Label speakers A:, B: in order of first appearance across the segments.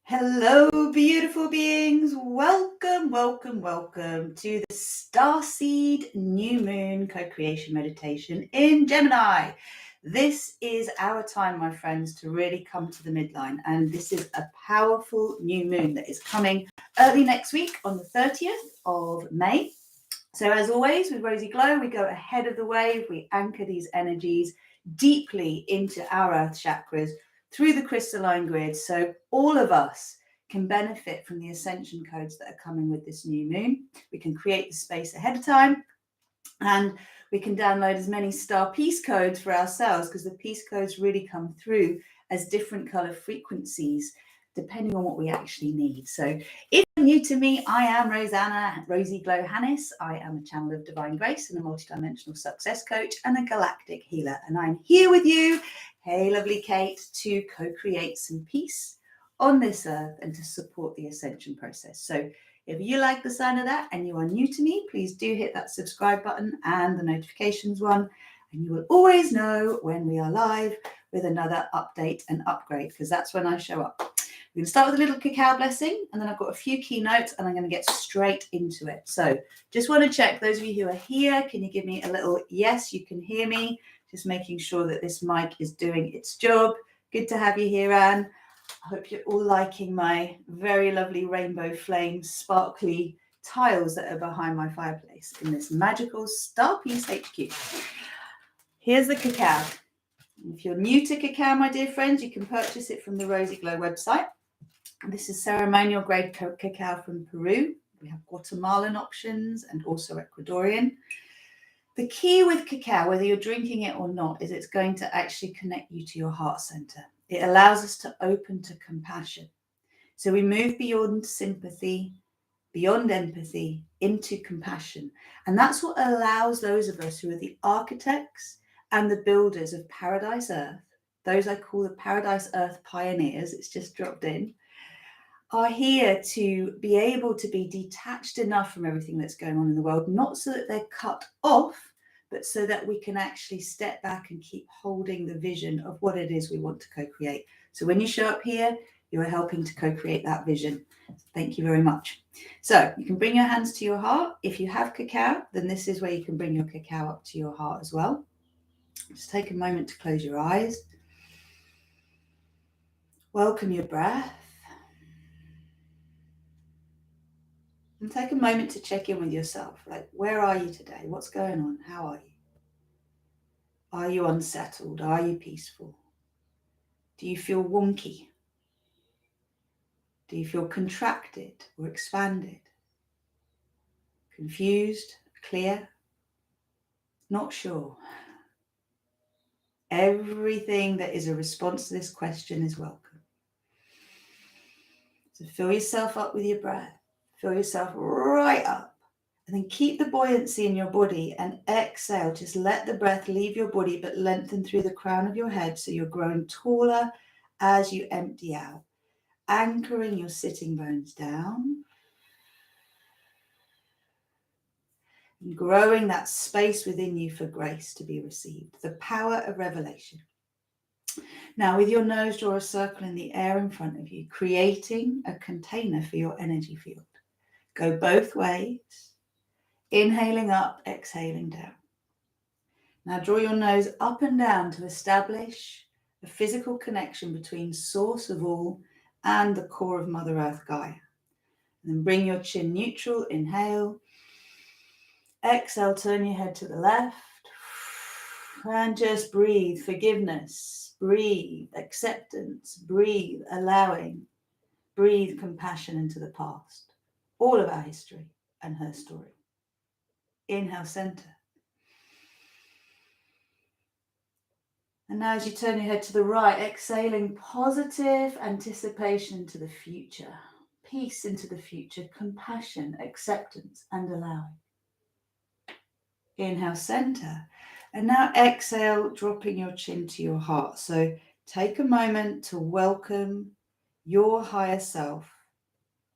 A: Hello, beautiful beings. Welcome, welcome, welcome to the StarSeed New Moon Co-Creation Meditation in Gemini. This is our time, my friends, to really come to the midline. And this is a powerful new moon that is coming early next week on the 30th of May. So as always, with Rosy Glow, we go ahead of the wave. We anchor these energies deeply into our earth chakras through the crystalline grid. So all of us can benefit from the ascension codes that are coming with this new moon. We can create the space ahead of time, and we can download as many StarPeace codes for ourselves, because the peace codes really come through as different color frequencies depending on what we actually need. So if you're new to me, I am Rosanna, Rosy Glow Hannis. I am a channel of divine grace and a multidimensional success coach and a galactic healer. And I'm here with you, hey lovely Kate, to co-create some peace on this earth and to support the ascension process. So if you like the sound of that and you are new to me, please do hit that subscribe button and the notifications one, and you will always know when we are live with another update and upgrade, because that's when I show up. We're going to start with a little cacao blessing, and then I've got a few keynotes, and I'm going to get straight into it. So just want to check, those of you who are here, can you give me a little yes, you can hear me? Just making sure that this mic is doing its job. Good to have you here, Anne. I hope you're all liking my very lovely rainbow flame sparkly tiles that are behind my fireplace in this magical StarPeace HQ. Here's the cacao. If you're new to cacao, my dear friends, you can purchase it from the Rosy Glow website. This is ceremonial grade cacao from Peru. We have Guatemalan options and also Ecuadorian. The key with cacao, whether you're drinking it or not, is it's going to actually connect you to your heart center. It allows us to open to compassion. So we move beyond sympathy, beyond empathy, into compassion. And that's what allows those of us who are the architects and the builders of Paradise Earth, those I call the Paradise Earth pioneers, it's just dropped in, are here to be able to be detached enough from everything that's going on in the world, not so that they're cut off, but so that we can actually step back and keep holding the vision of what it is we want to co-create. So when you show up here, you are helping to co-create that vision. Thank you very much. So you can bring your hands to your heart. If you have cacao, then this is where you can bring your cacao up to your heart as well. Just take a moment to close your eyes. Welcome your breath. And take a moment to check in with yourself. Like, where are you today? What's going on? How are you? Are you unsettled? Are you peaceful? Do you feel wonky? Do you feel contracted or expanded? Confused? Clear? Not sure? Everything that is a response to this question is welcome. So fill yourself up with your breath. Fill yourself right up. And then keep the buoyancy in your body and exhale. Just let the breath leave your body, but lengthen through the crown of your head so you're growing taller as you empty out. Anchoring your sitting bones down. And growing that space within you for grace to be received. The power of revelation. Now with your nose, draw a circle in the air in front of you, creating a container for your energy field. Go both ways. Inhaling up, exhaling down. Now draw your nose up and down to establish a physical connection between source of all and the core of Mother Earth Gaia. And then bring your chin neutral, inhale. Exhale, turn your head to the left. And just breathe forgiveness, breathe acceptance, breathe allowing, breathe compassion into the past. All of our history and her story. Inhale, center. And now as you turn your head to the right, exhaling positive anticipation to the future, peace into the future, compassion, acceptance, and allowing. Inhale, center. And now exhale, dropping your chin to your heart. So take a moment to welcome your higher self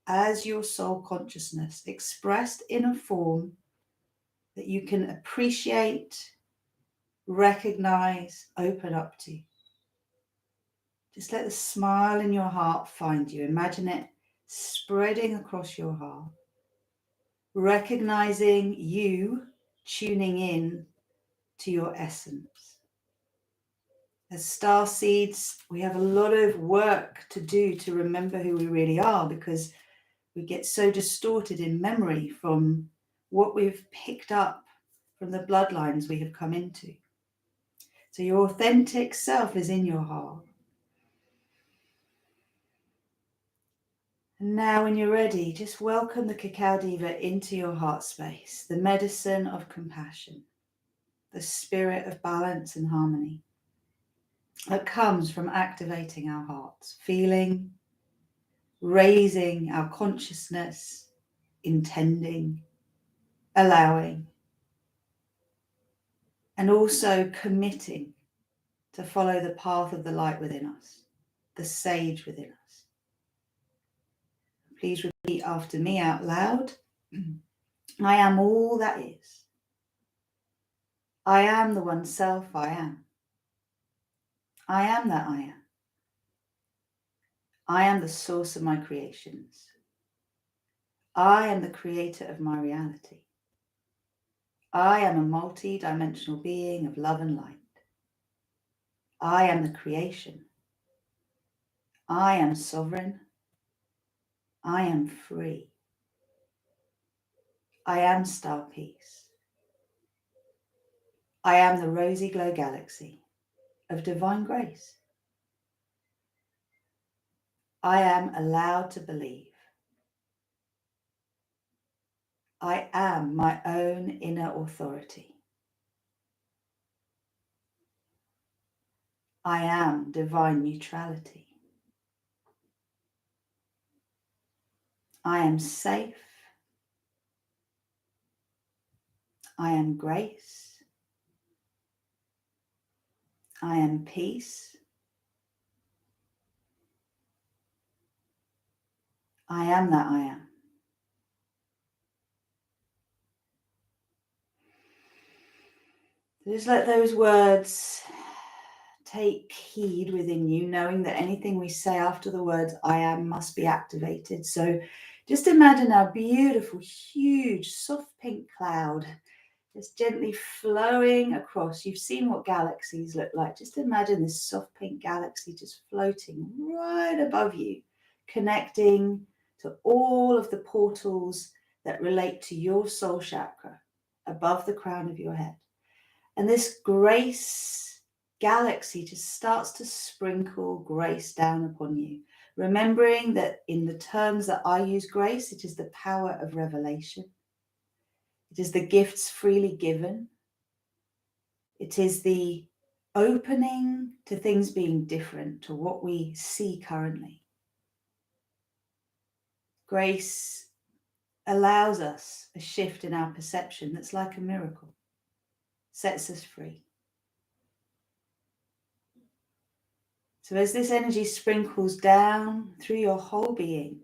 A: as your soul consciousness expressed in a form that you can appreciate, recognize, open up to. Just let the smile in your heart find you. Imagine it spreading across your heart. Recognizing you tuning in to your essence. As StarSeeds, we have a lot of work to do to remember who we really are, because we get so distorted in memory from what we've picked up from the bloodlines we have come into. So your authentic self is in your heart. And now when you're ready, just welcome the Cacao Diva into your heart space, the medicine of compassion, the spirit of balance and harmony that comes from activating our hearts, feeling, raising our consciousness, intending, allowing, and also committing to follow the path of the light within us, the sage within us. Please repeat after me out loud. I am all that is. I am the one self I am. I am that I am. I am the source of my creations. I am the creator of my reality. I am a multi-dimensional being of love and light. I am the creation. I am sovereign. I am free. I am StarPeace. I am the rosy glow galaxy of divine grace. I am allowed to believe. I am my own inner authority. I am divine neutrality. I am safe. I am grace. I am peace. I am that I am. Just let those words take heed within you, knowing that anything we say after the words I am must be activated. So just imagine our beautiful, huge, soft pink cloud just gently flowing across. You've seen what galaxies look like. Just imagine this soft pink galaxy just floating right above you, connecting to all of the portals that relate to your soul chakra above the crown of your head. And this grace galaxy just starts to sprinkle grace down upon you, remembering that in the terms that I use grace, it is the power of revelation. It is the gifts freely given. It is the opening to things being different to what we see currently. Grace allows us a shift in our perception that's like a miracle, sets us free. So as this energy sprinkles down through your whole being,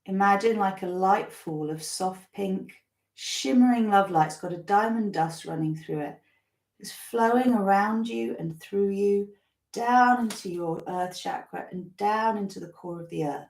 A: imagine like a light fall of soft pink, shimmering love light. It's got a diamond dust running through it. It's flowing around you and through you, down into your earth chakra and down into the core of the earth.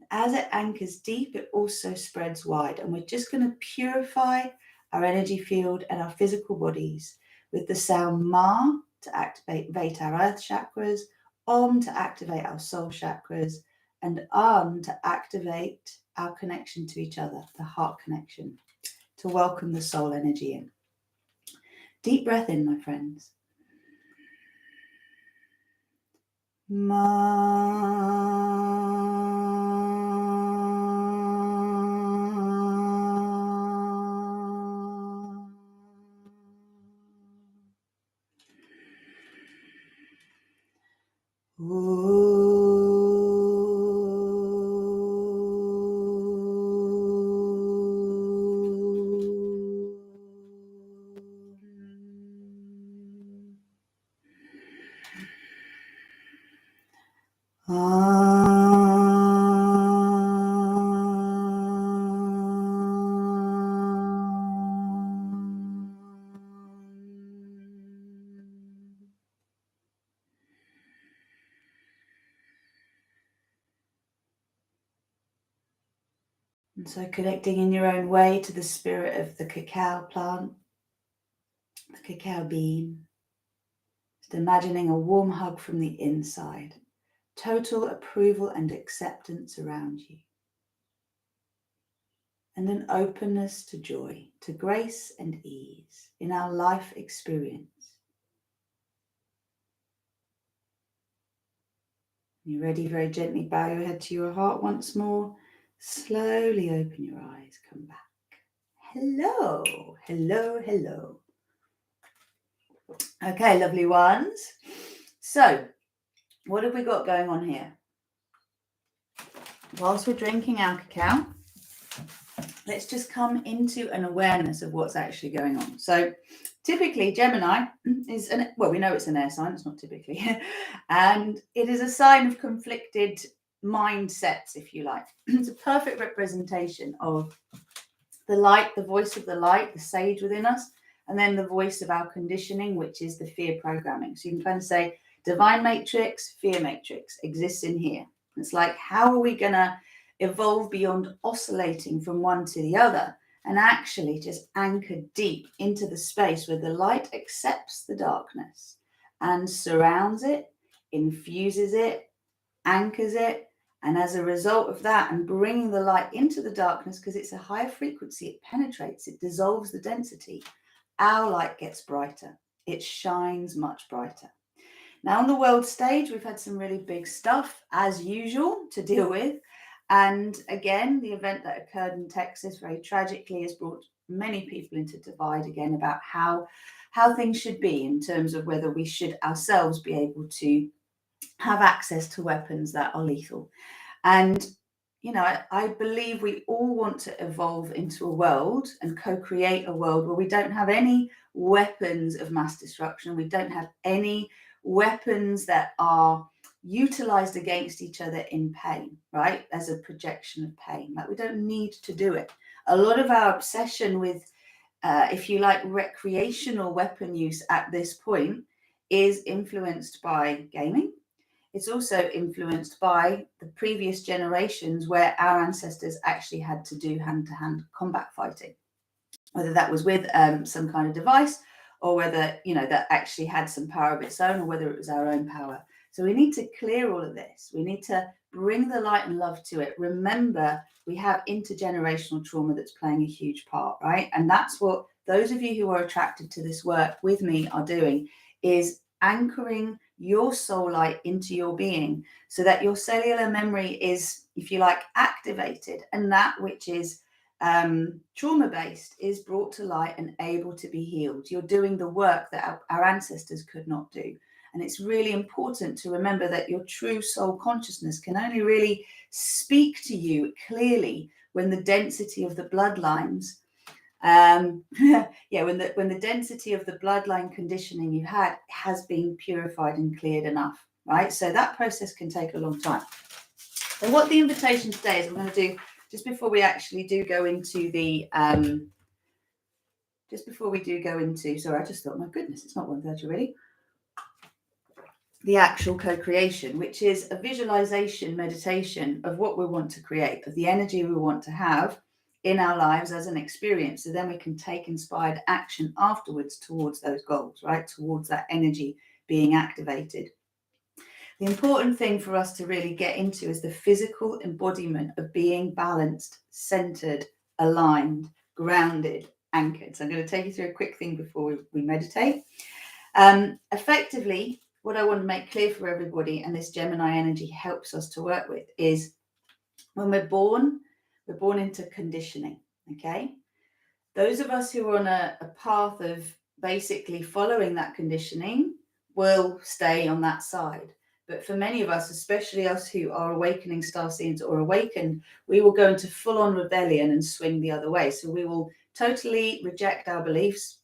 A: As it anchors deep, it also spreads wide. And we're just going to purify our energy field and our physical bodies with the sound Ma to activate our earth chakras, Om to activate our soul chakras, and to activate our connection to each other, the heart connection, to welcome the soul energy in. Deep breath in, my friends. And so connecting in your own way to the spirit of the cacao plant, the cacao bean, just imagining a warm hug from the inside, total approval and acceptance around you, and an openness to joy, to grace and ease in our life experience. You're ready, very gently bow your head to your heart once more. Slowly open your eyes, come back. Hello, hello, hello. Okay, lovely ones. So, what have we got going on here? Whilst we're drinking our cacao, let's just come into an awareness of what's actually going on. So, typically, Gemini is, we know it's an air sign, it's not typically, and it is a sign of conflicted mindsets, if you like. It's a perfect representation of the light, the voice of the light, the sage within us, and then the voice of our conditioning, which is the fear programming. So you can kind of say divine matrix, fear matrix exists in here. It's like, how are we going to evolve beyond oscillating from one to the other and actually just anchor deep into the space where the light accepts the darkness and surrounds it, infuses it, anchors it, and as a result of that, and bringing the light into the darkness, because it's a higher frequency, it penetrates, it dissolves the density, our light gets brighter. It shines much brighter. Now, on the world stage, we've had some really big stuff, as usual, to deal with. And again, the event that occurred in Texas, very tragically, has brought many people into divide again about how things should be in terms of whether we should ourselves be able to have access to weapons that are lethal. And, you know, I believe we all want to evolve into a world and co-create a world where we don't have any weapons of mass destruction. We don't have any weapons that are utilized against each other in pain, right? As a projection of pain. Like, we don't need to do it. A lot of our obsession with, if you like, recreational weapon use at this point is influenced by gaming. It's also influenced by the previous generations where our ancestors actually had to do hand-to-hand combat fighting, whether that was with some kind of device or whether, you know, that actually had some power of its own or whether it was our own power. So we need to clear all of this. We need to bring the light and love to it. Remember, we have intergenerational trauma that's playing a huge part, right? And that's what those of you who are attracted to this work with me are doing, is anchoring your soul light into your being so that your cellular memory is, if you like, activated, and that which is trauma-based is brought to light and able to be healed. You're doing the work that our ancestors could not do. And it's really important to remember that your true soul consciousness can only really speak to you clearly when the density of the bloodlines when the density of the bloodline conditioning you had has been purified and cleared enough, right? So that process can take a long time. So what the invitation today is, I'm going to do, just before we actually do go into the sorry, I just thought, my goodness, it's not 1:30 already. The actual co-creation, which is a visualization meditation of what we want to create, of the energy we want to have in our lives as an experience. So then we can take inspired action afterwards towards those goals, right? Towards that energy being activated. The important thing for us to really get into is the physical embodiment of being balanced, centered, aligned, grounded, anchored. So I'm going to take you through a quick thing before we meditate. Effectively, what I want to make clear for everybody, and this Gemini energy helps us to work with, is when we're born into conditioning, okay? Those of us who are on a path of basically following that conditioning will stay on that side. But for many of us, especially us who are awakening StarSeeds or awakened, we will go into full-on rebellion and swing the other way. So we will totally reject our beliefs,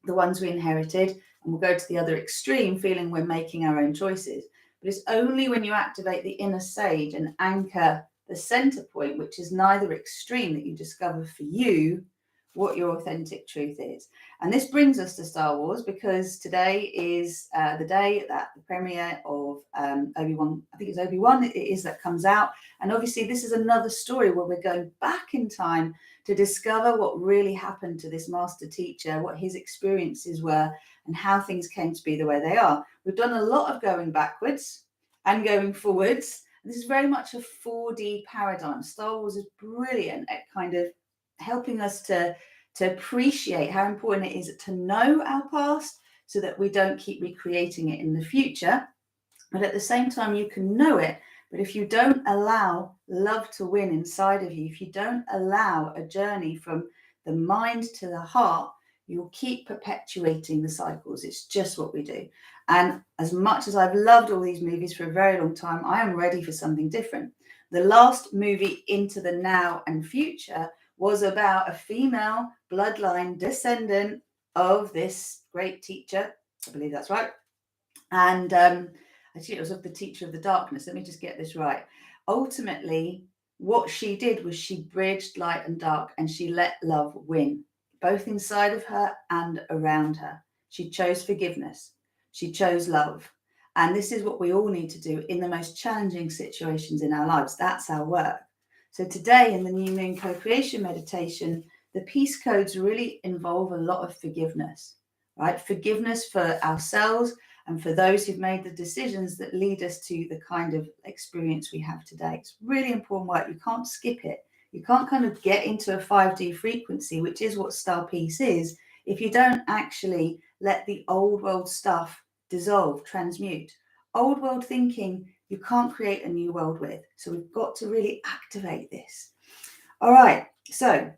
A: the ones we inherited, and we'll go to the other extreme, feeling we're making our own choices. But it's only when you activate the inner sage and anchor the center point, which is neither extreme, that you discover for you what your authentic truth is. And this brings us to Star Wars, because today is the day that the premiere of Obi-Wan, I think it's Obi-Wan, it is, that comes out. And obviously this is another story where we're going back in time to discover what really happened to this master teacher, what his experiences were, and how things came to be the way they are. We've done a lot of going backwards and going forwards. This is very much a 4D paradigm. Star Wars is brilliant at kind of helping us to appreciate how important it is to know our past so that we don't keep recreating it in the future. But at the same time, you can know it. But if you don't allow love to win inside of you, if you don't allow a journey from the mind to the heart, you'll keep perpetuating the cycles. It's just what we do. And as much as I've loved all these movies for a very long time, I am ready for something different. The last movie, Into the Now and Future, was about a female bloodline descendant of this great teacher. I believe that's right. And actually, it was of the teacher of the darkness. Let me just get this right. Ultimately, what she did was she bridged light and dark, and she let love win, both inside of her and around her. She chose forgiveness. She chose love. And this is what we all need to do in the most challenging situations in our lives. That's our work. So today in the New Moon Co-Creation Meditation, the peace codes really involve a lot of forgiveness, right? Forgiveness for ourselves and for those who've made the decisions that lead us to the kind of experience we have today. It's really important work. You can't skip it. You can't kind of get into a 5D frequency, which is what StarPeace is, if you don't actually let the old world stuff dissolve, transmute. Old world thinking, you can't create a new world with. So we've got to really activate this. All right. So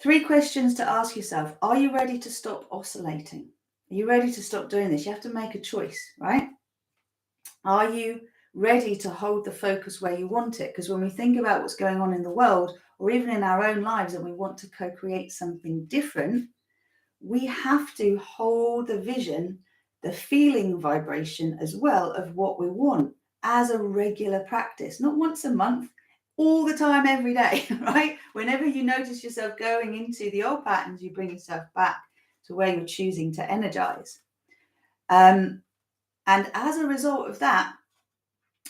A: 3 questions to ask yourself. Are you ready to stop oscillating? Are you ready to stop doing this? You have to make a choice, right? Are you ready to hold the focus where you want it? Because when we think about what's going on in the world, or even in our own lives, and we want to co-create something different, we have to hold the vision, the feeling vibration as well of what we want as a regular practice, not once a month, all the time, every day, right? Whenever you notice yourself going into the old patterns, you bring yourself back to where you're choosing to energize. And as a result of that,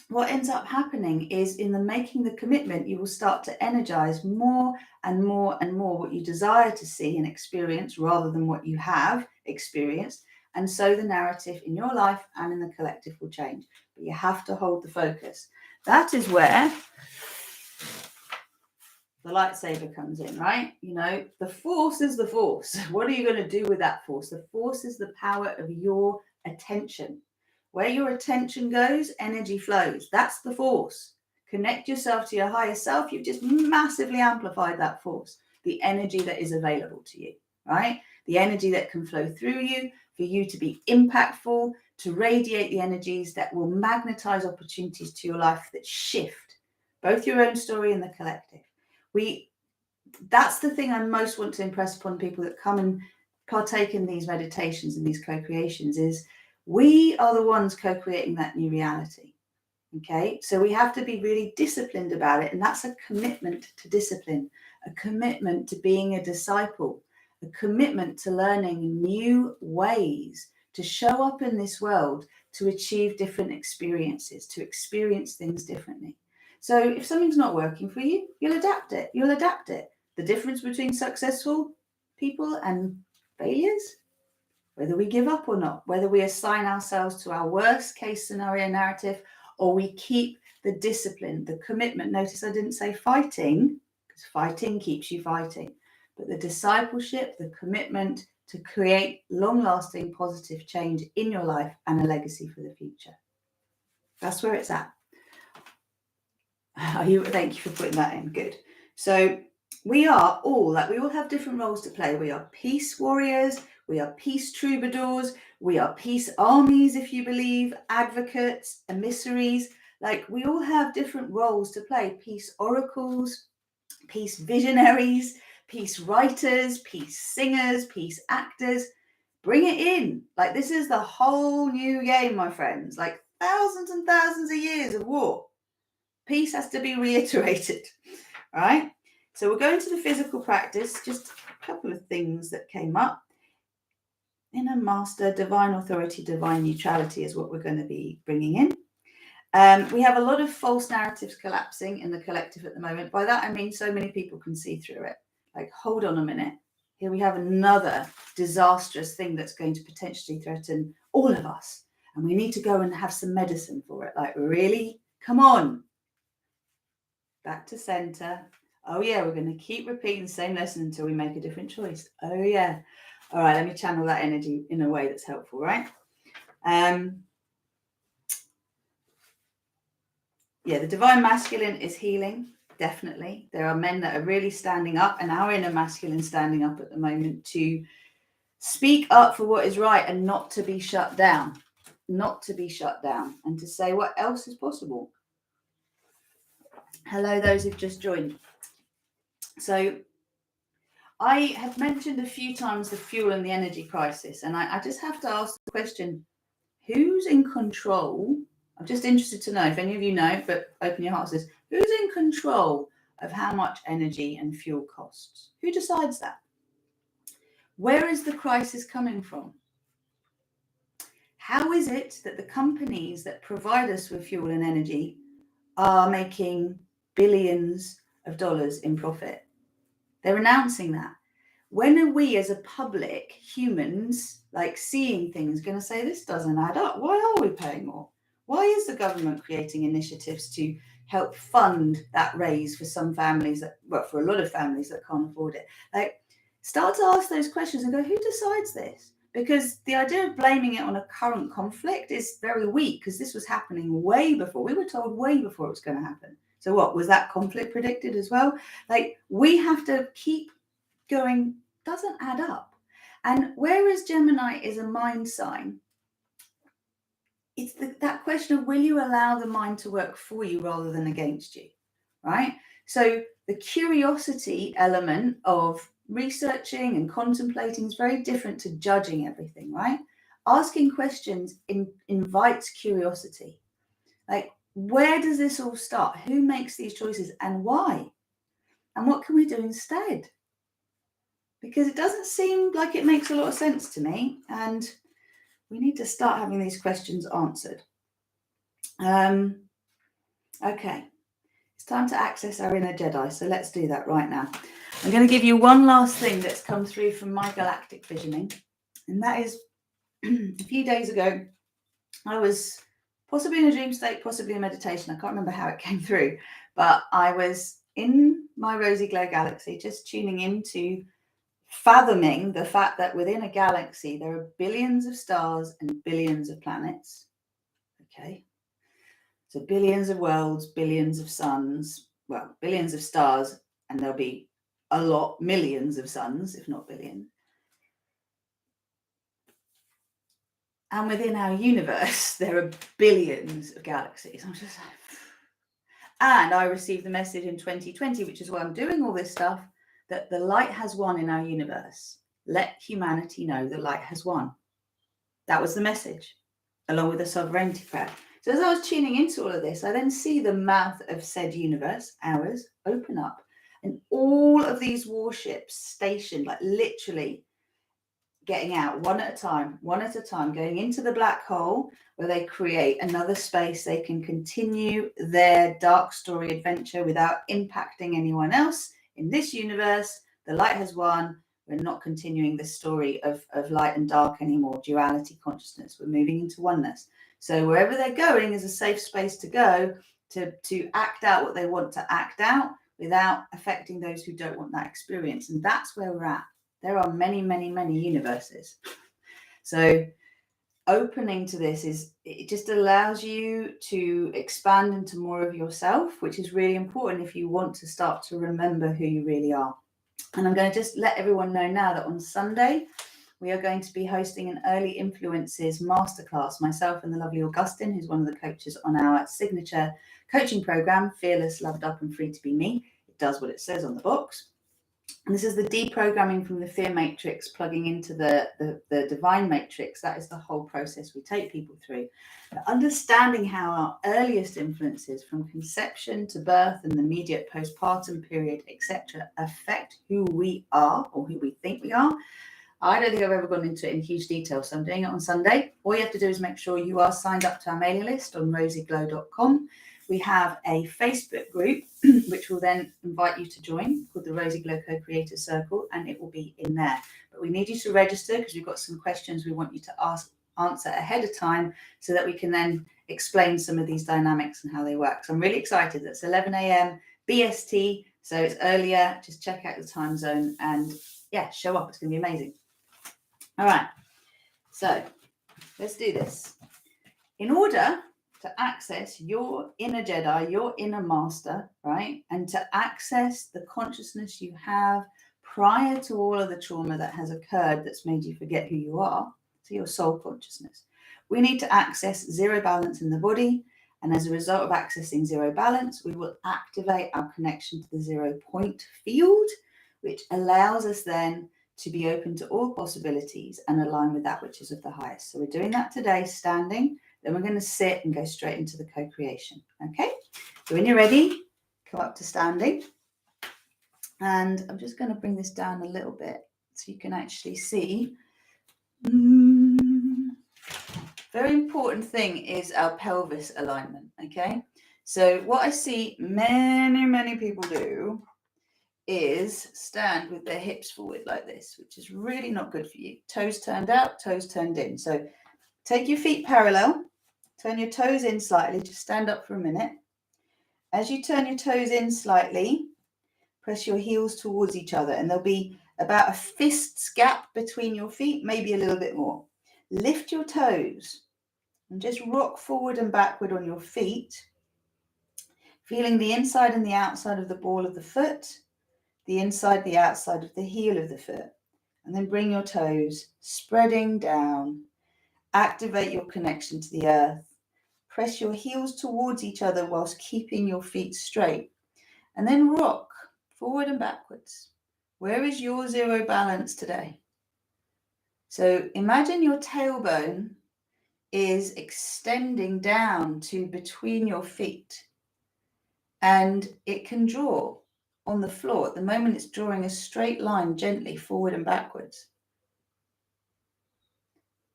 A: what ends up happening is in the making the commitment, you will start to energize more and more and more what you desire to see and experience rather than what you have experienced. And so the narrative in your life and in the collective will change. But you have to hold the focus. That is where the lightsaber comes in, right? You know, the force is the force. What are you going to do with that force? The force is the power of your attention. Where your attention goes, energy flows. That's the force. Connect yourself to your higher self. You've just massively amplified that force, the energy that is available to you, right? The energy that can flow through you for you to be impactful, to radiate the energies that will magnetize opportunities to your life that shift both your own story and the collective. That's the thing I most want to impress upon people that come and partake in these meditations and these co-creations is we are the ones co-creating that new reality. Okay, so we have to be really disciplined about it. And that's a commitment to discipline, a commitment to being a disciple, a commitment to learning new ways to show up in this world, to achieve different experiences, to experience things differently. So if something's not working for you, you'll adapt it. You'll adapt it. The difference between successful people and failures, whether we give up or not, whether we assign ourselves to our worst case scenario narrative, or we keep the discipline, the commitment. Notice I didn't say fighting, because fighting keeps you fighting, but the discipleship, the commitment to create long-lasting positive change in your life and a legacy for the future. That's where it's at. Thank you for putting that in. Good. So we all have different roles to play. We are peace warriors. We are peace troubadours. We are peace armies, if you believe, advocates, emissaries. Like we all have different roles to play. Peace oracles, peace visionaries, peace writers, peace singers, peace actors. Bring it in. Like this is the whole new game, my friends. Like thousands and thousands of years of war. Peace has to be reiterated, right? So we're going to the physical practice. Just couple of things that came up. Inner master, divine authority, divine neutrality is what we're going to be bringing in. We have a lot of false narratives collapsing in the collective at the moment. By that, I mean so many people can see through it. Like, hold on a minute. Here we have another disastrous thing that's going to potentially threaten all of us. And we need to go and have some medicine for it. Like, really? Come on. Back to center. Oh, yeah, we're going to keep repeating the same lesson until we make a different choice. Oh, yeah. All right, let me channel that energy in a way that's helpful, right? Yeah, the divine masculine is healing, definitely. There are men that are really standing up, and our inner masculine standing up at the moment to speak up for what is right and not to be shut down, and to say what else is possible. Hello, those who've just joined. So I have mentioned a few times the fuel and the energy crisis, and I just have to ask the question, who's in control? I'm just interested to know if any of you know, but open your hearts to this. Who's in control of how much energy and fuel costs? Who decides that? Where is the crisis coming from? How is it that the companies that provide us with fuel and energy are making billions of dollars in profit? They're announcing that. When are we as a public, humans, like seeing things, going to say, this doesn't add up? Why are we paying more? Why is the government creating initiatives to help fund that raise for some families that, well, for a lot of families that can't afford it? Like, start to ask those questions and go, who decides this? Because the idea of blaming it on a current conflict is very weak, because this was happening way before. We were told way before it was going to happen. So what, was that conflict predicted as well? Like, we have to keep going, doesn't add up. And whereas Gemini is a mind sign, it's that question of, will you allow the mind to work for you rather than against you, right? So the curiosity element of researching and contemplating is very different to judging everything, right? Asking questions invites curiosity. Like, where does this all start? Who makes these choices and why? And what can we do instead? Because it doesn't seem like it makes a lot of sense to me, and we need to start having these questions answered. Okay, it's time to access our inner Jedi, so let's do that right now. I'm going to give you one last thing that's come through from my galactic visioning, and that is a few days ago, I was possibly in a dream state, possibly in meditation. I can't remember how it came through, but I was in my rosy glow galaxy, just tuning into fathoming the fact that within a galaxy, there are billions of stars and billions of planets. Okay. So billions of worlds, billions of suns, well, billions of stars, and there'll be a lot, millions of suns, if not billion. And within our universe, there are billions of galaxies. I'm just like, and I received the message in 2020, which is why I'm doing all this stuff, that the light has won in our universe. Let humanity know the light has won. That was the message, along with the sovereignty prayer. So as I was tuning into all of this, I then see the mouth of said universe, ours, open up. And all of these warships stationed, like literally getting out one at a time, going into the black hole, where they create another space they can continue their dark story adventure without impacting anyone else. In this universe, the light has won. We're not continuing this story of light and dark anymore, duality consciousness. We're moving into oneness. So wherever they're going is a safe space to go to act out what they want to act out without affecting those who don't want that experience. And that's where we're at. There are many, many, many universes. So opening to this it just allows you to expand into more of yourself, which is really important if you want to start to remember who you really are. And I'm going to just let everyone know now that on Sunday, we are going to be hosting an Early Influences Masterclass. Myself and the lovely Augustine, who's one of the coaches on our signature coaching program, Fearless, Loved Up and Free to Be Me. It does what it says on the box. And this is the deprogramming from the fear matrix, plugging into the divine matrix. That is the whole process we take people through. But understanding how our earliest influences from conception to birth and the immediate postpartum period, etc., affect who we are or who we think we are. I don't think I've ever gone into it in huge detail, so I'm doing it on Sunday. All you have to do is make sure you are signed up to our mailing list on rosieglow.com. We have a Facebook group, which will then invite you to join, called the Rosie Glow Co-Creator Circle, and it will be in there. But we need you to register because we've got some questions we want you to answer ahead of time so that we can then explain some of these dynamics and how they work. So I'm really excited. That's 11 a.m. BST, so it's earlier. Just check out the time zone and, yeah, show up. It's going to be amazing. All right, so let's do this. In order to access your inner Jedi, your inner master, right, and to access the consciousness you have prior to all of the trauma that has occurred that's made you forget who you are, so your soul consciousness, we need to access zero balance in the body. And as a result of accessing zero balance, we will activate our connection to the 0 point field, which allows us then to be open to all possibilities and align with that which is of the highest. So we're doing that today, standing. Then we're going to sit and go straight into the co-creation. Okay? So when you're ready, come up to standing. And I'm just going to bring this down a little bit so you can actually see. Very important thing is our pelvis alignment. Okay? So what I see many people do is stand with their hips forward like this, which is really not good for you. Toes turned out, toes turned in. So take your feet parallel, turn your toes in slightly, just stand up for a minute. As you turn your toes in slightly, press your heels towards each other, and there'll be about a fist's gap between your feet, maybe a little bit more. Lift your toes and just rock forward and backward on your feet, feeling the inside and the outside of the ball of the foot, the inside, the outside of the heel of the foot, and then bring your toes spreading down. Activate your connection to the earth. Press your heels towards each other whilst keeping your feet straight, and then rock forward and backwards. Where is your zero balance today? So imagine your tailbone is extending down to between your feet, and it can draw on the floor. At the moment, it's drawing a straight line gently forward and backwards.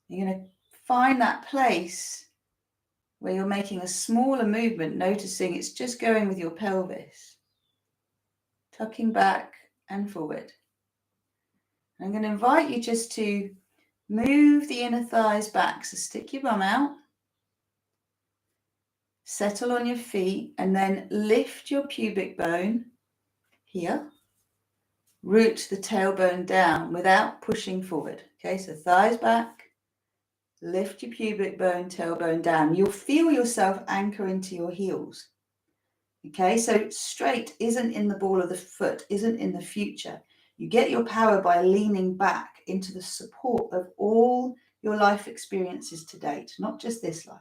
A: You're going to find that place where you're making a smaller movement, noticing it's just going with your pelvis, tucking back and forward. I'm going to invite you just to move the inner thighs back. So stick your bum out, settle on your feet, and then lift your pubic bone here. Root the tailbone down without pushing forward. Okay, so thighs back, lift your pubic bone, tailbone down. You'll feel yourself anchor into your heels. Okay, so straight isn't in the ball of the foot, isn't in the future. You get your power by leaning back into the support of all your life experiences to date, not just this life.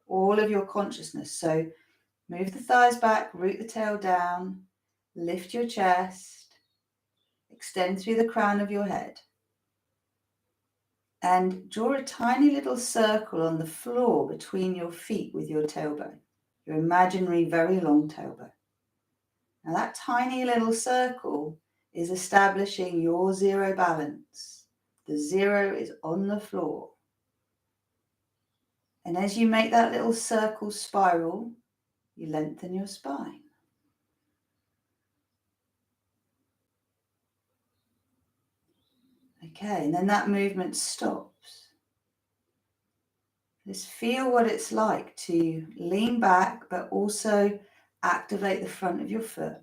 A: All of your consciousness. So move the thighs back, root the tail down, lift your chest, extend through the crown of your head, and draw a tiny little circle on the floor between your feet with your tailbone, your imaginary very long tailbone. Now that tiny little circle is establishing your zero balance. The zero is on the floor. And as you make that little circle spiral, you lengthen your spine. Okay, and then that movement stops. Just feel what it's like to lean back, but also activate the front of your foot.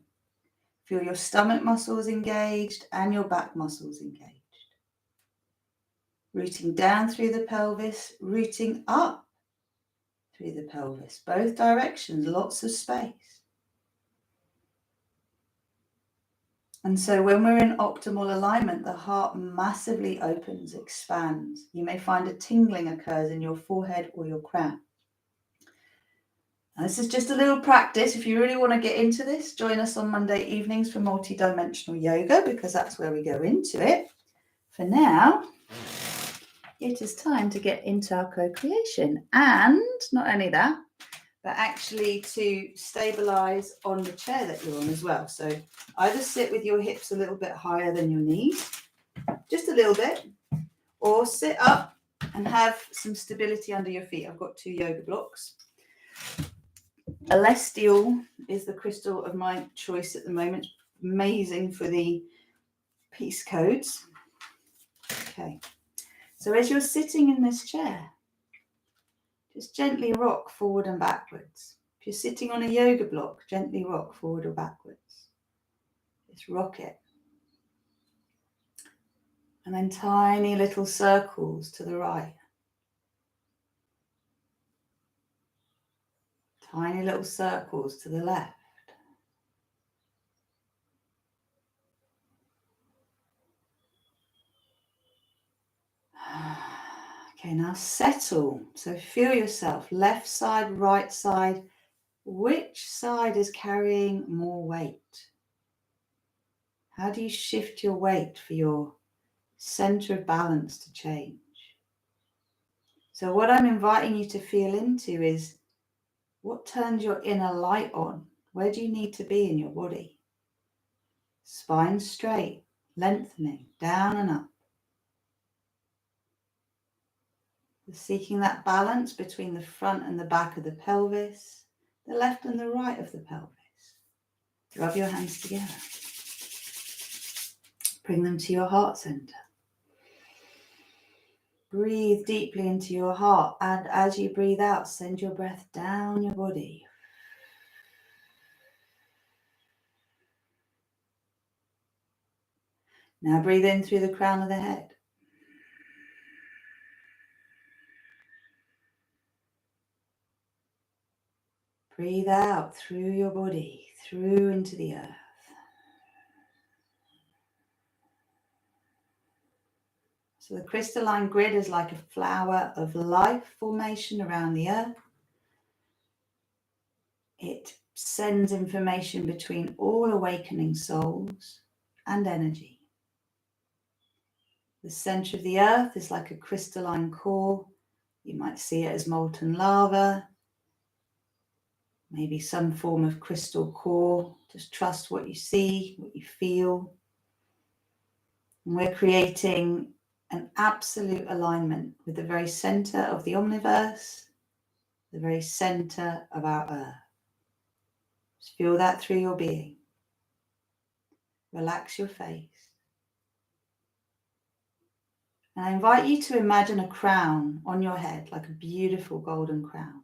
A: Feel your stomach muscles engaged and your back muscles engaged. Rooting down through the pelvis, rooting up through the pelvis, both directions, lots of space. And so when we're in optimal alignment, the heart massively opens, expands. You may find a tingling occurs in your forehead or your crown. Now, this is just a little practice. If you really want to get into this, join us on Monday evenings for multidimensional yoga, because that's where we go into it. For now, it is time to get into our co-creation, and not only that, but actually to stabilize on the chair that you're on as well. So either sit with your hips a little bit higher than your knees, just a little bit, or sit up and have some stability under your feet. I've got 2 yoga blocks. Celestial is the crystal of my choice at the moment. Amazing for the peace codes. Okay, so as you're sitting in this chair, just gently rock forward and backwards. If you're sitting on a yoga block, gently rock forward or backwards. Just rock it. And then tiny little circles to the right. Tiny little circles to the left. Okay, now settle. So feel yourself, left side, right side. Which side is carrying more weight? How do you shift your weight for your center of balance to change? So what I'm inviting you to feel into is, what turns your inner light on? Where do you need to be in your body? Spine straight, lengthening, down and up. Seeking that balance between the front and the back of the pelvis, the left and the right of the pelvis. Rub your hands together. Bring them to your heart center. Breathe deeply into your heart, and as you breathe out, send your breath down your body. Now breathe in through the crown of the head. Breathe out through your body, through into the earth. So the crystalline grid is like a flower of life formation around the earth. It sends information between all awakening souls and energy. The center of the earth is like a crystalline core. You might see it as molten lava, maybe some form of crystal core. Just trust what you see, what you feel. And we're creating an absolute alignment with the very center of the omniverse, the very center of our earth. Just feel that through your being. Relax your face. And I invite you to imagine a crown on your head, like a beautiful golden crown.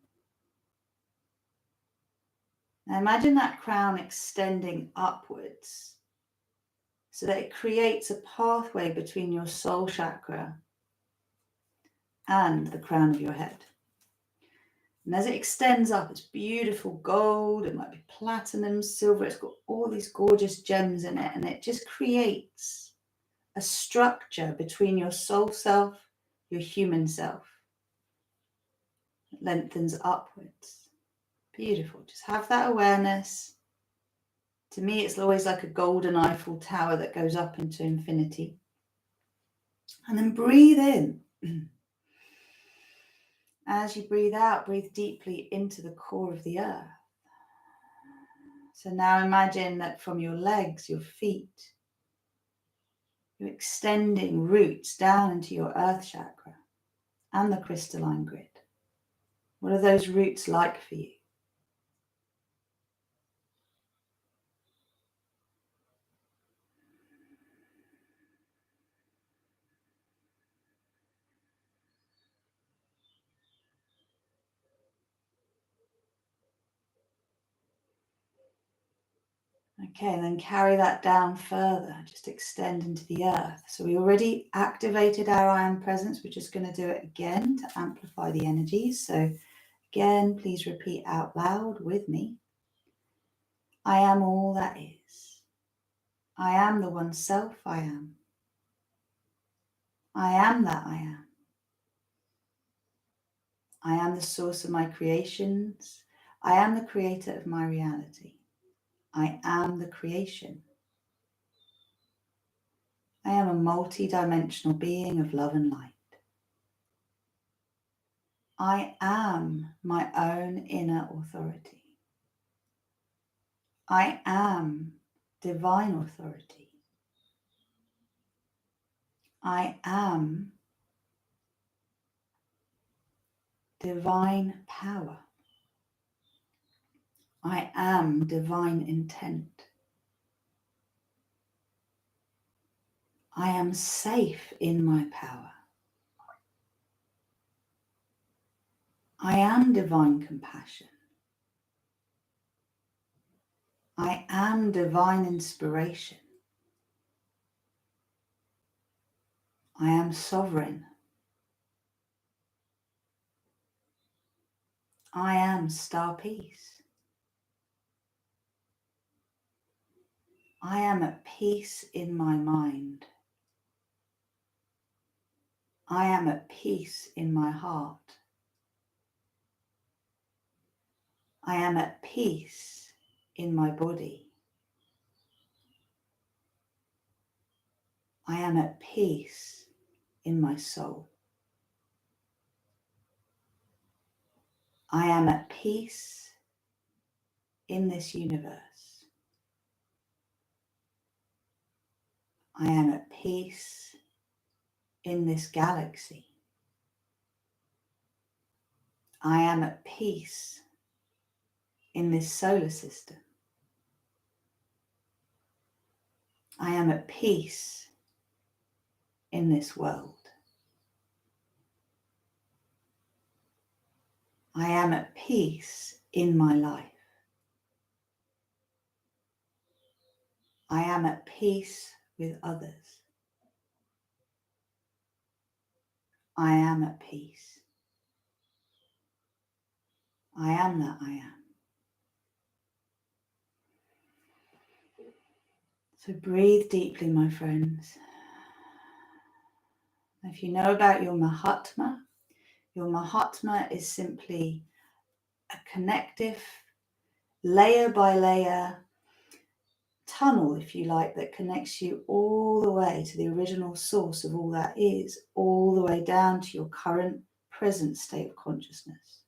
A: Now imagine that crown extending upwards so that it creates a pathway between your soul chakra and the crown of your head. And as it extends up, it's beautiful gold, it might be platinum, silver, it's got all these gorgeous gems in it, and it just creates a structure between your soul self, your human self. It lengthens upwards. Beautiful. Just have that awareness. To me, it's always like a golden Eiffel Tower that goes up into infinity. And then breathe in. As you breathe out, breathe deeply into the core of the earth. So now imagine that from your legs, your feet, you're extending roots down into your earth chakra and the crystalline grid. What are those roots like for you? Okay, and then carry that down further, just extend into the earth. So we already activated our I am presence. We're just going to do it again to amplify the energies. So again, please repeat out loud with me. I am all that is. I am the one self I am. I am that I am. I am the source of my creations. I am the creator of my reality. I am the creation. I am a multi-dimensional being of love and light. I am my own inner authority. I am divine authority. I am divine power. I am divine intent. I am safe in my power. I am divine compassion. I am divine inspiration. I am sovereign. I am StarPeace. I am at peace in my mind. I am at peace in my heart. I am at peace in my body. I am at peace in my soul. I am at peace in this universe. I am at peace in this galaxy. I am at peace in this solar system. I am at peace in this world. I am at peace in my life. I am at peace with others. I am at peace. I am that I am. So breathe deeply, my friends. If you know about your Mahatma is simply a connective, layer by layer tunnel, if you like, that connects you all the way to the original source of all that is, all the way down to your current present state of consciousness.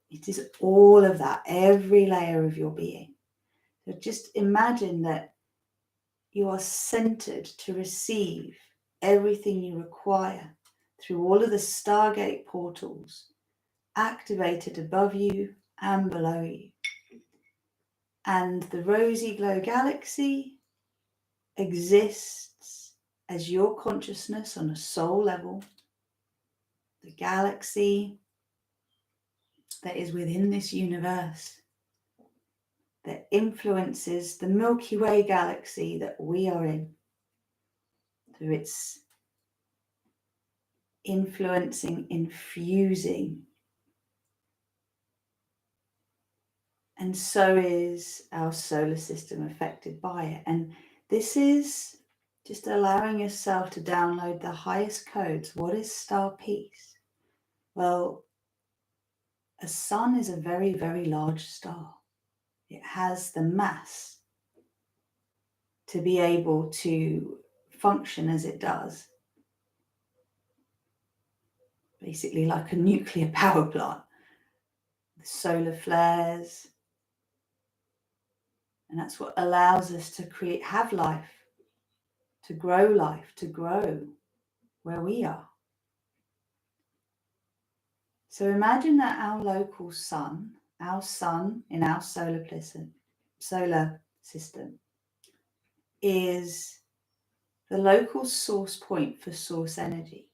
A: It is all of that, every layer of your being. So just imagine that you are centered to receive everything you require through all of the Stargate portals activated above you and below you. And the rosy glow galaxy exists as your consciousness on a soul level. The galaxy that is within this universe that influences the Milky Way galaxy that we are in, through its influencing, infusing. And so is our solar system affected by it. And this is just allowing yourself to download the highest codes. What is StarPeace? Well, a sun is a very, very large star. It has the mass to be able to function as it does. Basically like a nuclear power plant. The solar flares. And that's what allows us to have life, to grow where we are. So imagine that our local sun in our solar system is the local source point for source energy.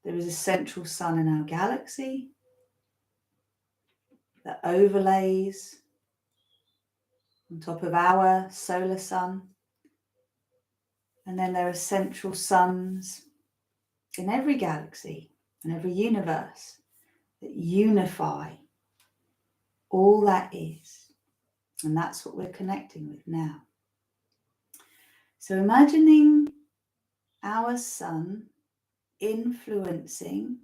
A: There is a central sun in our galaxy that overlays on top of our solar sun. And then there are central suns in every galaxy and every universe that unify all that is. And that's what we're connecting with now. So imagining our sun influencing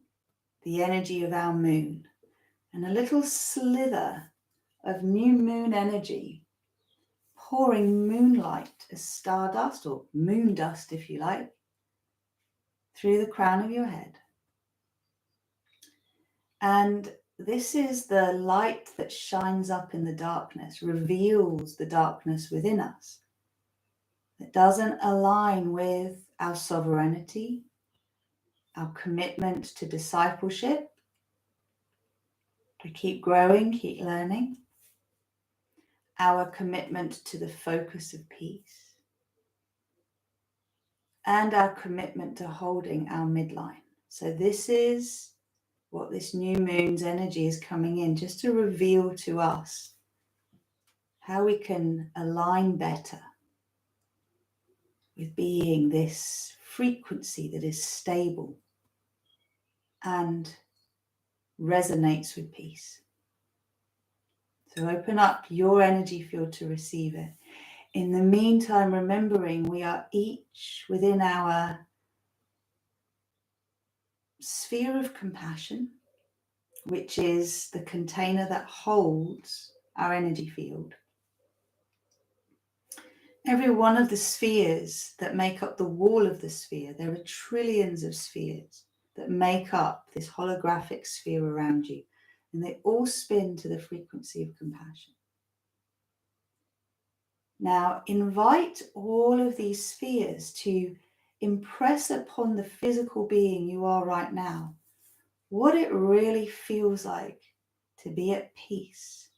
A: the energy of our moon and a little slither of new moon energy, pouring moonlight as stardust, or moon dust if you like, through the crown of your head. And this is the light that shines up in the darkness, reveals the darkness within us. It doesn't align with our sovereignty, our commitment to discipleship, to keep growing, keep learning, our commitment to the focus of peace, and our commitment to holding our midline. So this is what this new moon's energy is coming in, just to reveal to us how we can align better with being this frequency that is stable and resonates with peace. So open up your energy field to receive it. In the meantime, remembering we are each within our sphere of compassion, which is the container that holds our energy field. Every one of the spheres that make up the wall of the sphere, there are trillions of spheres that make up this holographic sphere around you, and they all spin to the frequency of compassion. Now, invite all of these spheres to impress upon the physical being you are right now what it really feels like to be at peace,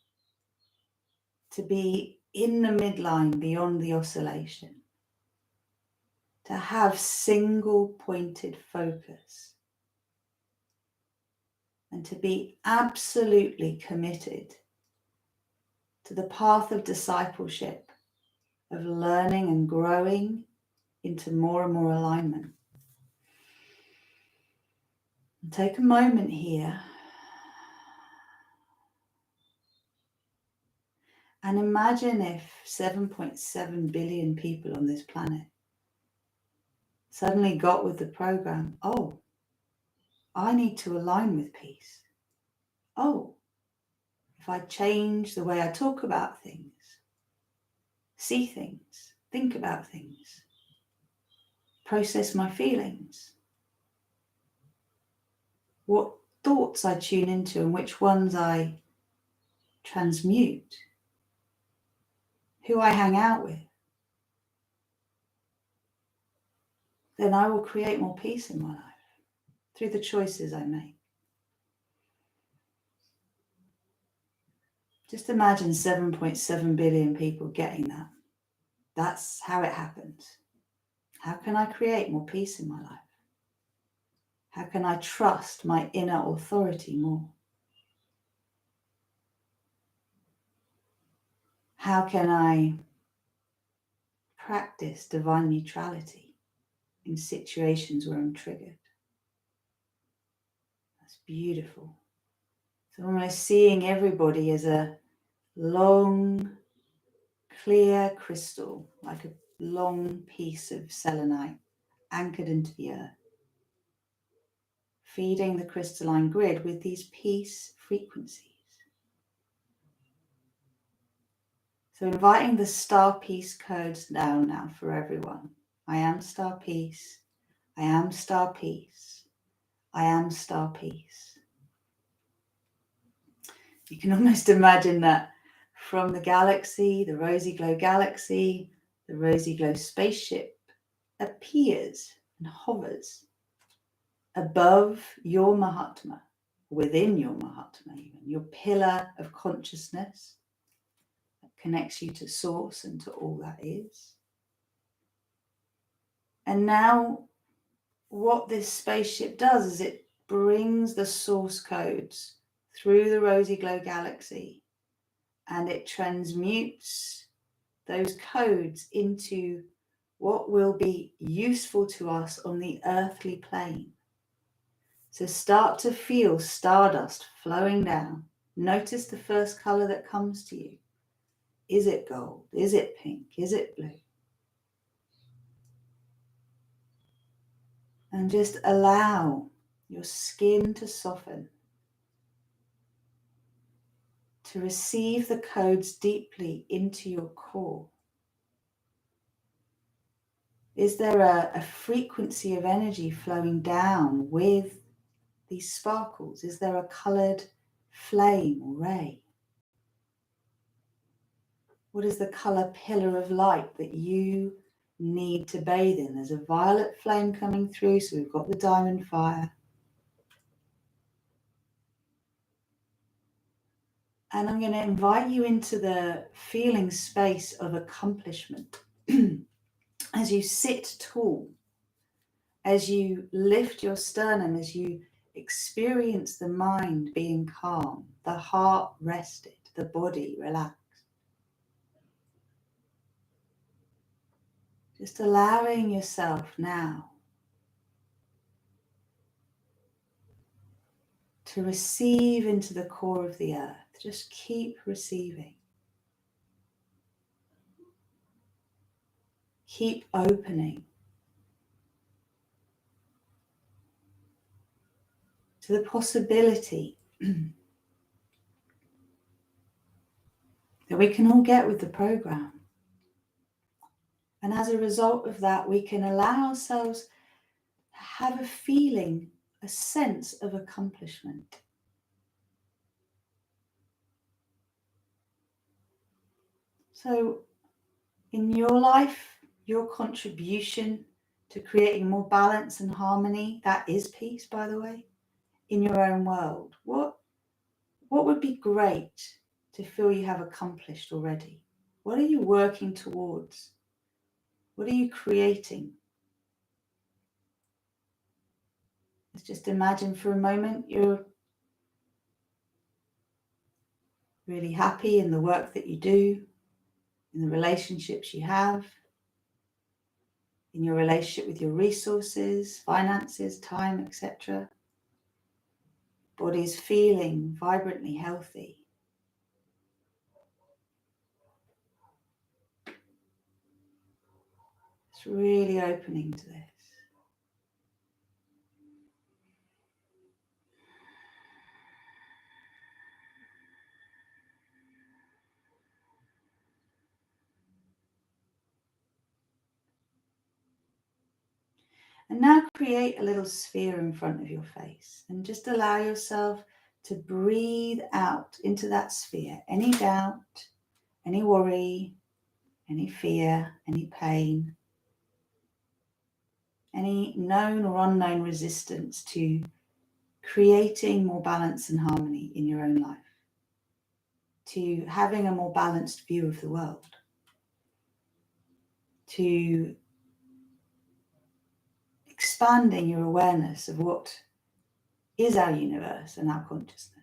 A: to be in the midline beyond the oscillation, to have single pointed focus, and to be absolutely committed to the path of discipleship, of learning and growing into more and more alignment. And take a moment here and imagine if 7.7 billion people on this planet suddenly got with the program, oh, I need to align with peace. Oh, if I change the way I talk about things, see things, think about things, process my feelings, what thoughts I tune into and which ones I transmute, who I hang out with, then I will create more peace in my life through the choices I make. Just imagine 7.7 billion people getting that. That's how it happens. How can I create more peace in my life? How can I trust my inner authority more? How can I practice divine neutrality in situations where I'm triggered? That's beautiful. So almost seeing everybody as a long, clear crystal, like a long piece of selenite anchored into the earth, feeding the crystalline grid with these peace frequencies. So inviting the StarPeace codes down now for everyone. I am StarPeace. I am StarPeace. I am StarPeace. You can almost imagine that from the galaxy, the Rosy Glow galaxy, the Rosy Glow spaceship appears and hovers above your Mahatma, within your Mahatma even, your pillar of consciousness that connects you to source and to all that is. And now what this spaceship does is it brings the source codes through the Rosy Glow galaxy, and it transmutes those codes into what will be useful to us on the earthly plane. So start to feel stardust flowing down. Notice the first color that comes to you. Is it gold? Is it pink? Is it blue? And just allow your skin to soften. to receive the codes deeply into your core. Is there a frequency of energy flowing down with these sparkles? Is there a coloured flame or ray? What is the colour pillar of light that you need to bathe in? There's a violet flame coming through, so we've got the diamond fire. And I'm going to invite you into the feeling space of accomplishment. As you sit tall, as you lift your sternum, as you experience the mind being calm, the heart rested, the body relaxed. Just allowing yourself now to receive into the core of the earth. Just keep receiving. Keep opening to the possibility that we can all get with the program. And as a result of that, we can allow ourselves to have a feeling, a sense of accomplishment. So in your life, your contribution to creating more balance and harmony, that is peace, by the way, in your own world. What would be great to feel you have accomplished already? What are you working towards? What are you creating? Let's just imagine for a moment you're really happy in the work that you do, in the relationships you have, in your relationship with your resources, finances, time, etc. Body is feeling vibrantly healthy. It's really opening to this. And now create a little sphere in front of your face and just allow yourself to breathe out into that sphere any doubt, any worry, any fear, any pain, any known or unknown resistance to creating more balance and harmony in your own life, to having a more balanced view of the world, to expanding your awareness of what is our universe and our consciousness.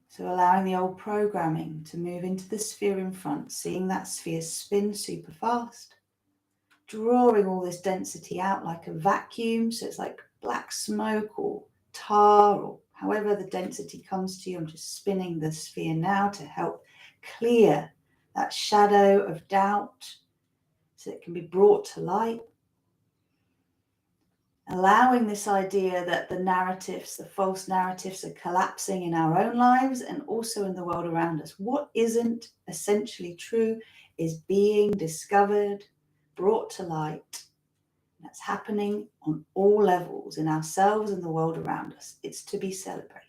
A: So allowing the old programming to move into the sphere in front, seeing that sphere spin super fast, drawing all this density out like a vacuum. So it's like black smoke or tar or however the density comes to you. I'm just spinning the sphere now to help clear that shadow of doubt so it can be brought to light. Allowing this idea that the narratives, the false narratives, are collapsing in our own lives and also in the world around us. What isn't essentially true is being discovered, brought to light. That's happening on all levels in ourselves and the world around us. It's to be celebrated.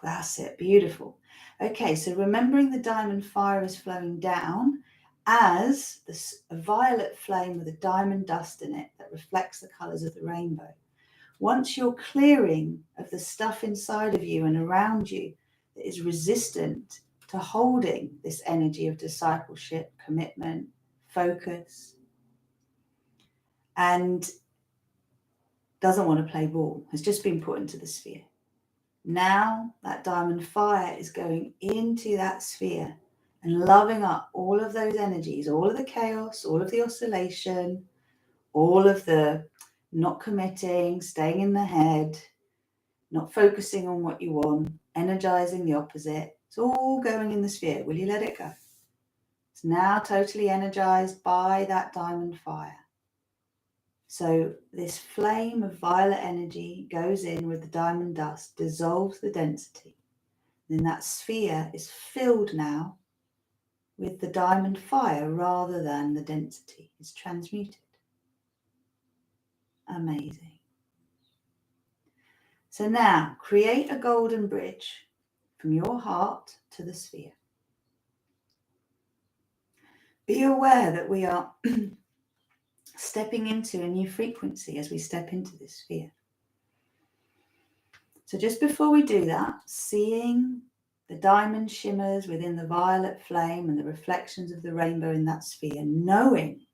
A: That's it. Beautiful. Okay, so remembering the diamond fire is flowing down as a violet flame with a diamond dust in it that reflects the colours of the rainbow. Once you're clearing of the stuff inside of you and around you that is resistant to holding this energy of discipleship, commitment, focus, and doesn't want to play ball, has just been put into the sphere. Now that diamond fire is going into that sphere and loving up all of those energies, all of the chaos, all of the oscillation, all of the not committing, staying in the head, not focusing on what you want, energizing the opposite. It's all going in the sphere. Will you let it go? It's now totally energized by that diamond fire. So this flame of violet energy goes in with the diamond dust, dissolves the density. Then that sphere is filled now with the diamond fire rather than the density. It's transmuted. Amazing. So now create a golden bridge from your heart to the sphere. Be aware that we are stepping into a new frequency as we step into this sphere. So just before we do that, seeing the diamond shimmers within the violet flame and the reflections of the rainbow in that sphere, knowing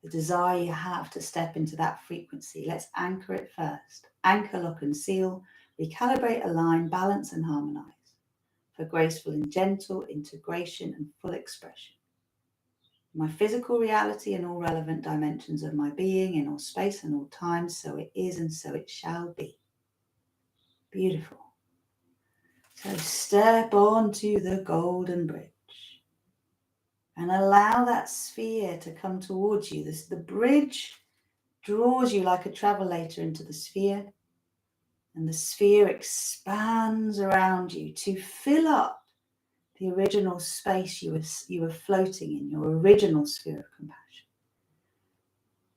A: the desire you have to step into that frequency, let's anchor it first. Anchor, lock and seal, recalibrate, align, balance and harmonize for graceful and gentle integration and full expression. My physical reality and all relevant dimensions of my being in all space and all time, so it is and so it shall be. Beautiful. So step onto the golden bridge and allow that sphere to come towards you. The bridge draws you like a travelator into the sphere, and the sphere expands around you to fill up the original space you were floating in, your original sphere of compassion.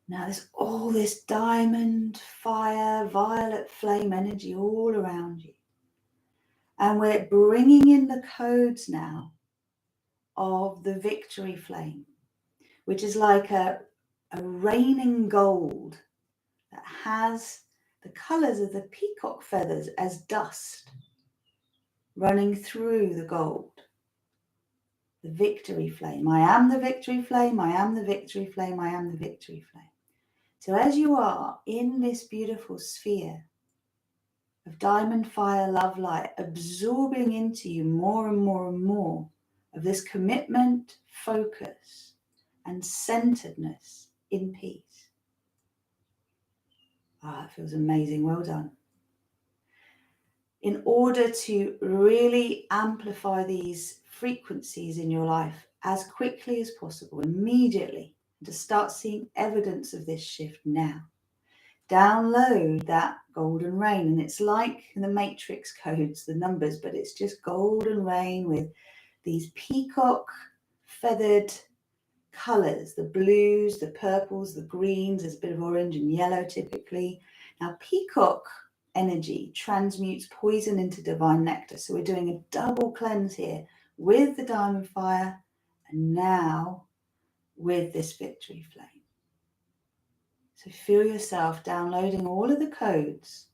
A: Now there's all this diamond, fire, violet flame energy all around you. And we're bringing in the codes now of the victory flame, which is like a raining gold that has the colors of the peacock feathers as dust running through the gold. The victory flame. I am the victory flame. I am the victory flame. I am the victory flame. So as you are in this beautiful sphere of diamond fire, love, light, absorbing into you more and more and more of this commitment, focus, and centeredness in peace. It feels amazing. Well done. In order to really amplify these frequencies in your life as quickly as possible, immediately, and to start seeing evidence of this shift now, download that golden rain. And it's like the matrix codes, the numbers, but it's just golden rain with these peacock feathered colors, the blues, the purples, the greens. There's a bit of orange and yellow typically. Now peacock energy transmutes poison into divine nectar. So we're doing a double cleanse here with the diamond fire and now with this victory flame. So feel yourself downloading all of the codes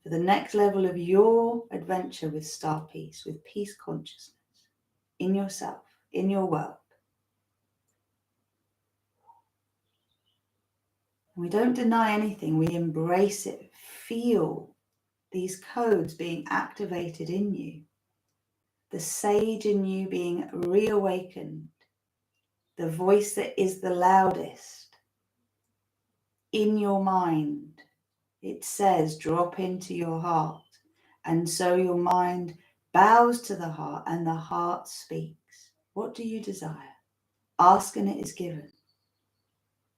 A: for the next level of your adventure with StarPeace, with peace consciousness in yourself, in your world. And we don't deny anything, we embrace it. Feel these codes being activated in you, the sage in you being reawakened, the voice that is the loudest in your mind. It says, drop into your heart. And so your mind bows to the heart and the heart speaks. What do you desire? Ask and it is given.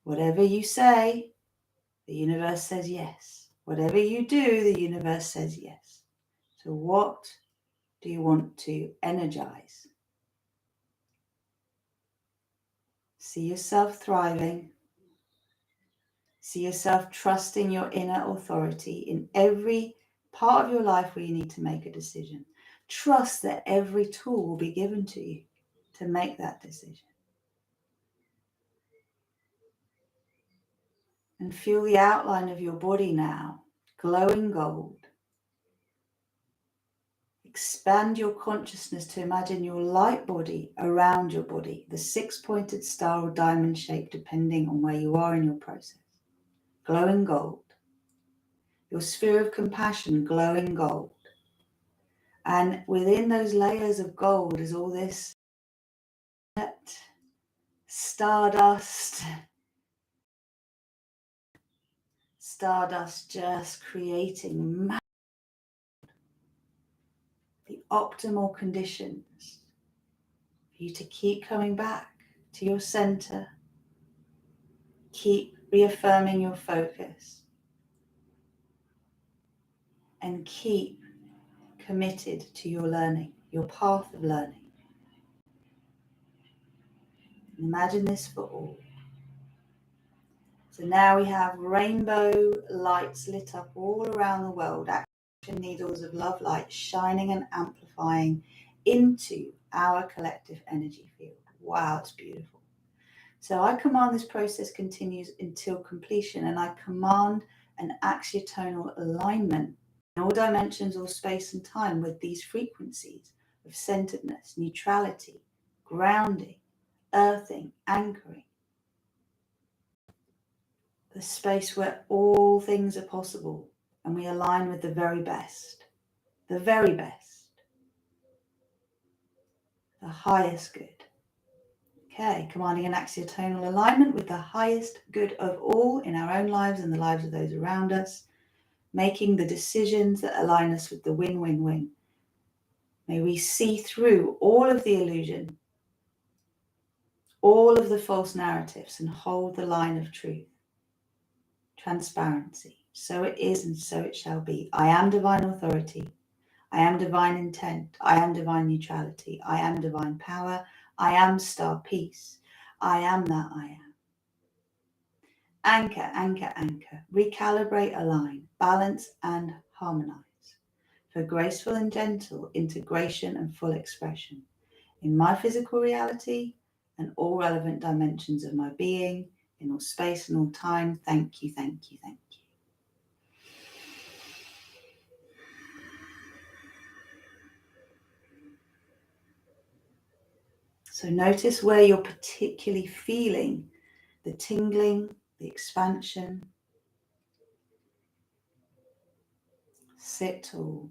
A: Whatever you say, the universe says yes. Whatever you do, the universe says yes. So what do you want to energize? See yourself thriving. See yourself trusting your inner authority in every part of your life where you need to make a decision. Trust that every tool will be given to you to make that decision. And feel the outline of your body now, glowing gold. Expand your consciousness to imagine your light body around your body, the six-pointed star or diamond shape, depending on where you are in your process. Glowing gold. Your sphere of compassion, glowing gold. And within those layers of gold is all this stardust just creating the optimal conditions for you to keep coming back to your center, keep reaffirming your focus, and keep committed to your learning, your path of learning. Imagine this for all. So now we have rainbow lights lit up all around the world, action needles of love light shining and amplifying into our collective energy field. Wow, it's beautiful. So I command this process continues until completion, and I command an axiotonal alignment in all dimensions or space and time with these frequencies of centeredness, neutrality, grounding, earthing, anchoring. The space where all things are possible and we align with the very best, the highest good. Okay, commanding an axiotonal alignment with the highest good of all in our own lives and the lives of those around us, making the decisions that align us with the win-win-win. May we see through all of the illusion, all of the false narratives, and hold the line of truth. Transparency. So it is and so it shall be. I am divine authority. I am divine intent. I am divine neutrality. I am divine power. I am StarPeace. I am that I am. Anchor, anchor, anchor. Recalibrate, align, balance and harmonize. For graceful and gentle integration and full expression in my physical reality and all relevant dimensions of my being, in all space and all time. Thank you, thank you, thank you. So notice where you're particularly feeling the tingling, the expansion. Sit tall.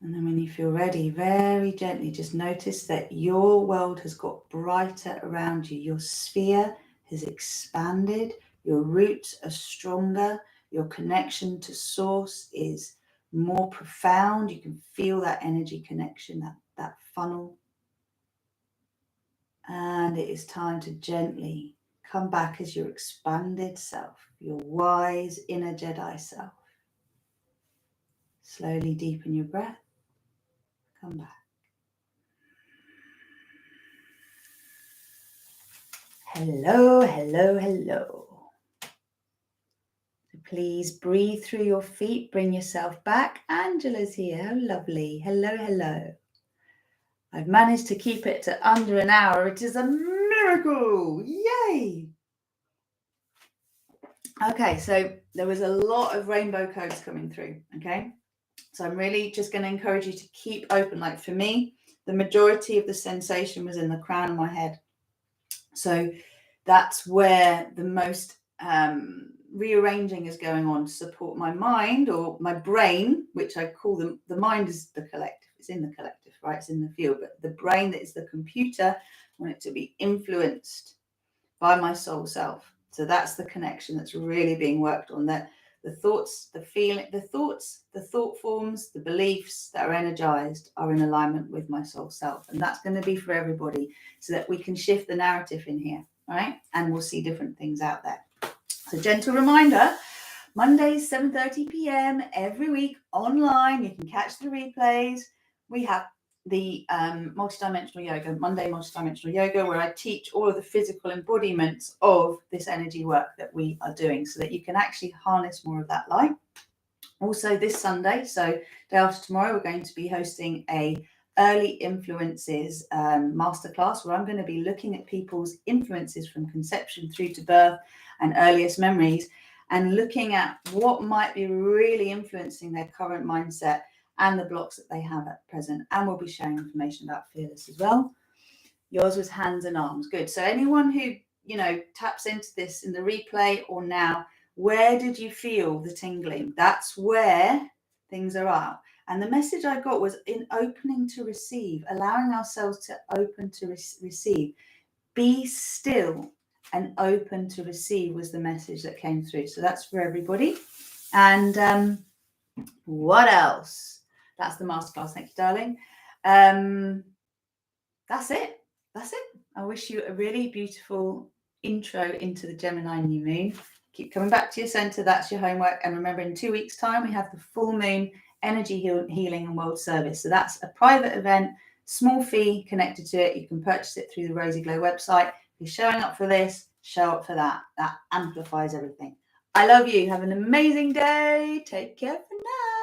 A: And then when you feel ready, very gently, just notice that your world has got brighter around you. Your sphere has expanded. Your roots are stronger. Your connection to source is more profound. You can feel that energy connection, that funnel. And it is time to gently come back as your expanded self, your wise inner Jedi self. Slowly deepen your breath. Come back. Hello, hello, hello. So please breathe through your feet. Bring yourself back. Angela's here. How lovely. Hello, hello. I've managed to keep it to under an hour. It is a miracle. Yay. Okay, so there was a lot of rainbow codes coming through. Okay. So I'm really just going to encourage you to keep open. Like for me, the majority of the sensation was in the crown of my head. So that's where the most rearranging is going on to support my mind or my brain, which I call the mind is the collective. It's in the collective, right? It's in the field. But the brain that is the computer, I want it to be influenced by my soul self. So that's the connection that's really being worked on. That the thoughts, the feeling, the thought forms, the beliefs that are energized are in alignment with my soul self. And that's going to be for everybody so that we can shift the narrative in here, right? And we'll see different things out there. So gentle reminder, Mondays, 7:30 p.m. every week online. You can catch the replays. We have the multidimensional yoga, Monday multidimensional yoga, where I teach all of the physical embodiments of this energy work that we are doing so that you can actually harness more of that light. Also this Sunday, so day after tomorrow, we're going to be hosting a early influences masterclass where I'm going to be looking at people's influences from conception through to birth and earliest memories and looking at what might be really influencing their current mindset and the blocks that they have at present. And we'll be sharing information about Fearless as well. Yours was hands and arms. Good. So anyone who, taps into this in the replay or now, where did you feel the tingling? That's where things are at. And the message I got was in opening to receive, allowing ourselves to open to receive. Be still and open to receive was the message that came through. So that's for everybody. And what else? That's the masterclass. Thank you, darling. that's it. That's it. I wish you a really beautiful intro into the Gemini new moon. Keep coming back to your center. That's your homework. And remember, in 2 weeks' time, we have the full moon energy healing and world service. So that's a private event, small fee connected to it. You can purchase it through the Rosy Glow website. If you're showing up for this, show up for that. That amplifies everything. I love you. Have an amazing day. Take care for now.